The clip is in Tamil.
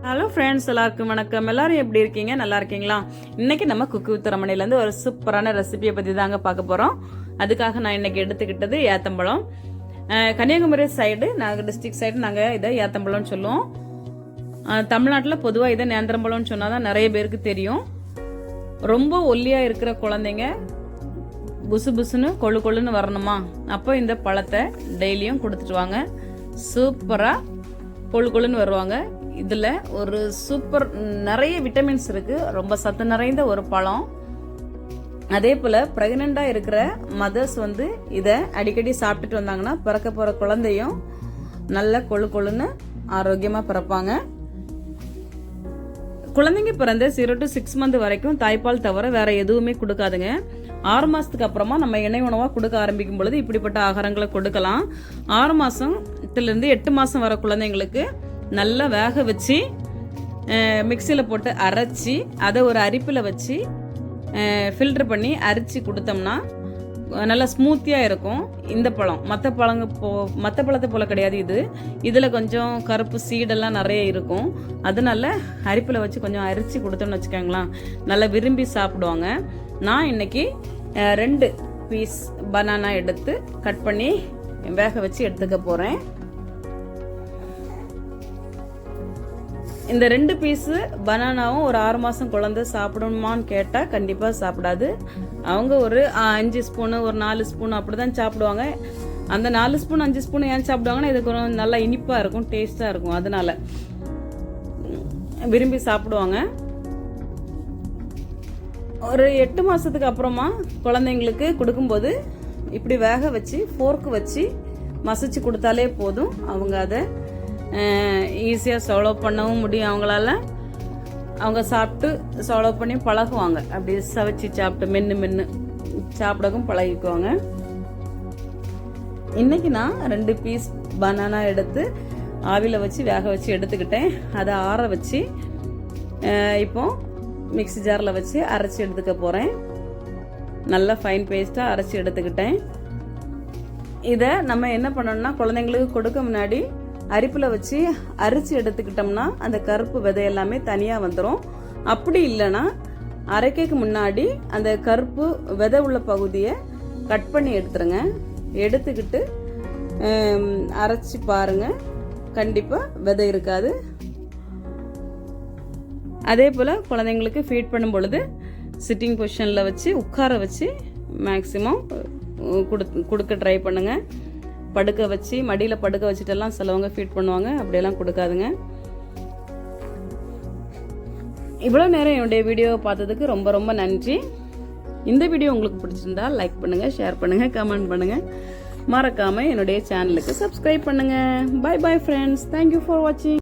ஹலோ ஃப்ரெண்ட்ஸ், எல்லாருக்கும் வணக்கம். எல்லாரும் எப்படி இருக்கீங்க? நல்லா இருக்கீங்களா? இன்னைக்கு நம்ம குக்கு வித் ரமணிலேருந்து ஒரு சூப்பரான ரெசிபியை பற்றி தாங்க பார்க்க போகிறோம். அதுக்காக நான் இன்னைக்கு எடுத்துக்கிட்டது ஏத்தம்பழம். கன்னியாகுமரி சைடு, நாங்கள் டிஸ்ட்ரிக்ட் சைடு நாங்கள் இதை ஏத்தம்பழம்னு சொல்லுவோம். தமிழ்நாட்டில் பொதுவாக இதை நேந்திரம்பழம்னு சொன்னால் தான் நிறைய பேருக்கு தெரியும். ரொம்ப ஒல்லியாக இருக்கிற குழந்தைங்க புசு புசுன்னு கொழு கொழுன்னு வரணுமா, அப்போ இந்த பழத்தை டெய்லியும் கொடுத்துட்டு வாங்க. சூப்பராக கொழு கொழுன்னு வருவாங்க. இதில் ஒரு சூப்பர் நிறைய விட்டமின்ஸ் இருக்குது. ரொம்ப சத்து நிறைந்த ஒரு பழம். அதே போல் ப்ரெக்னெண்ட்டாக இருக்கிற மதர்ஸ் இதை அடிக்கடி சாப்பிட்டுட்டு வந்தாங்கன்னா பிறக்க போகிற குழந்தையும் நல்ல கொழு கொழுன்னு ஆரோக்கியமாக பிறப்பாங்க. குழந்தைங்க பிறந்த 0 to 6 month வரைக்கும் தாய்ப்பால் தவிர வேற எதுவுமே கொடுக்காதுங்க. 6 மாசத்துக்கு அப்புறமா நம்ம எண்ணெய் உணவாக கொடுக்க ஆரம்பிக்கும் பொழுது இப்படிப்பட்ட ஆகாரங்களை கொடுக்கலாம். 6 மாசத்திலிருந்து 8 மாசம் வர குழந்தைங்களுக்கு நல்லா வேக வச்சு மிக்சியில் போட்டு அரைச்சி அதை ஒரு அரிப்பில் வச்சு ஃபில்டர் பண்ணி அரிச்சு கொடுத்தோம்னா நல்லா ஸ்மூத்தியாக இருக்கும். இந்த பழம் மற்ற பழத்தை போல் கிடையாது. இதில் கொஞ்சம் கருப்பு சீடெல்லாம் நிறைய இருக்கும். அதனால அரிப்பில் வச்சு கொஞ்சம் அரிச்சு கொடுத்தோம்னு வச்சுக்கோங்களேன், நல்லா விரும்பி சாப்பிடுவாங்க. நான் இன்னைக்கு 2 பீஸ் பனானா எடுத்து கட் பண்ணி வேக வச்சு எடுத்துக்க போகிறேன். இந்த 2 பீஸு பனானாவும் ஒரு 6 மாதம் குழந்தை சாப்பிடணுமான்னு கேட்டால் கண்டிப்பாக சாப்பிடாது. அவங்க ஒரு 5 ஸ்பூனு ஒரு 4 ஸ்பூன் அப்படி தான் சாப்பிடுவாங்க. அந்த 4 ஸ்பூன் 5 ஸ்பூன் ஏன் சாப்பிடுவாங்கன்னா இது கொஞ்சம் நல்லா இனிப்பாக இருக்கும், டேஸ்ட்டாக இருக்கும். அதனால விரும்பி சாப்பிடுவாங்க. ஒரு 8 மாதத்துக்கு அப்புறமா குழந்தைங்களுக்கு கொடுக்கும்போது இப்படி வேக வச்சு ஃபோர்க்கு வச்சு மசிச்சு கொடுத்தாலே போதும். அவங்க அதை ஈஸியாக சால்வ் பண்ணவும் முடியும். அவங்க சாப்பிட்டு சால்வ் பண்ணி பழகுவாங்க. அப்படி சவைச்சி சாப்பிட்டு மென்று சாப்பிடவும் பழகிக்குவாங்க. இன்னைக்கு நான் 2 பீஸ் பனானா எடுத்து ஆவியில் வச்சு வேக வச்சு எடுத்துக்கிட்டேன். அதை ஆற வச்சு இப்போ மிக்ஸி ஜாரில் வச்சு அரைச்சி எடுத்துக்க போகிறேன். நல்லா ஃபைன் பேஸ்ட்டாக அரைச்சி எடுத்துக்கிட்டேன். இதை நம்ம என்ன பண்ணணும்னா, குழந்தைங்களுக்கு கொடுக்க முன்னாடி அரிப்பில் வச்சு அரிச்சு எடுத்துக்கிட்டோம்னா அந்த கருப்பு விதை எல்லாமே தனியாக வந்துடும். அப்படி இல்லைன்னா அரைக்கைக்கு முன்னாடி அந்த கருப்பு விதை உள்ள பகுதியை கட் பண்ணி எடுத்துருங்க. எடுத்துக்கிட்டு அரைச்சி பாருங்கள், கண்டிப்பாக விதை இருக்காது. அதே போல் குழந்தைங்களுக்கு ஃபீட் பண்ணும் பொழுது சிட்டிங் பொசிஷனில் வச்சு உட்கார வச்சு மேக்ஸிமம் கொடுக்க ட்ரை பண்ணுங்கள். படுக்க வச்சு மடியில் படுக்க வச்சுட்டெல்லாம் சிலவங்க ஃபீட் பண்ணுவாங்க. அப்படியெல்லாம் கொடுக்காதுங்க. இவ்வளோ நேரம் என்னுடைய வீடியோவை பார்த்ததுக்கு ரொம்ப ரொம்ப நன்றி. இந்த வீடியோ உங்களுக்கு பிடிச்சிருந்தா லைக் பண்ணுங்கள், ஷேர் பண்ணுங்கள், கமெண்ட் பண்ணுங்கள். மறக்காமல் என்னுடைய சேனலுக்கு சப்ஸ்கிரைப் பண்ணுங்கள். Bye bye friends. Thank you for வாட்சிங்.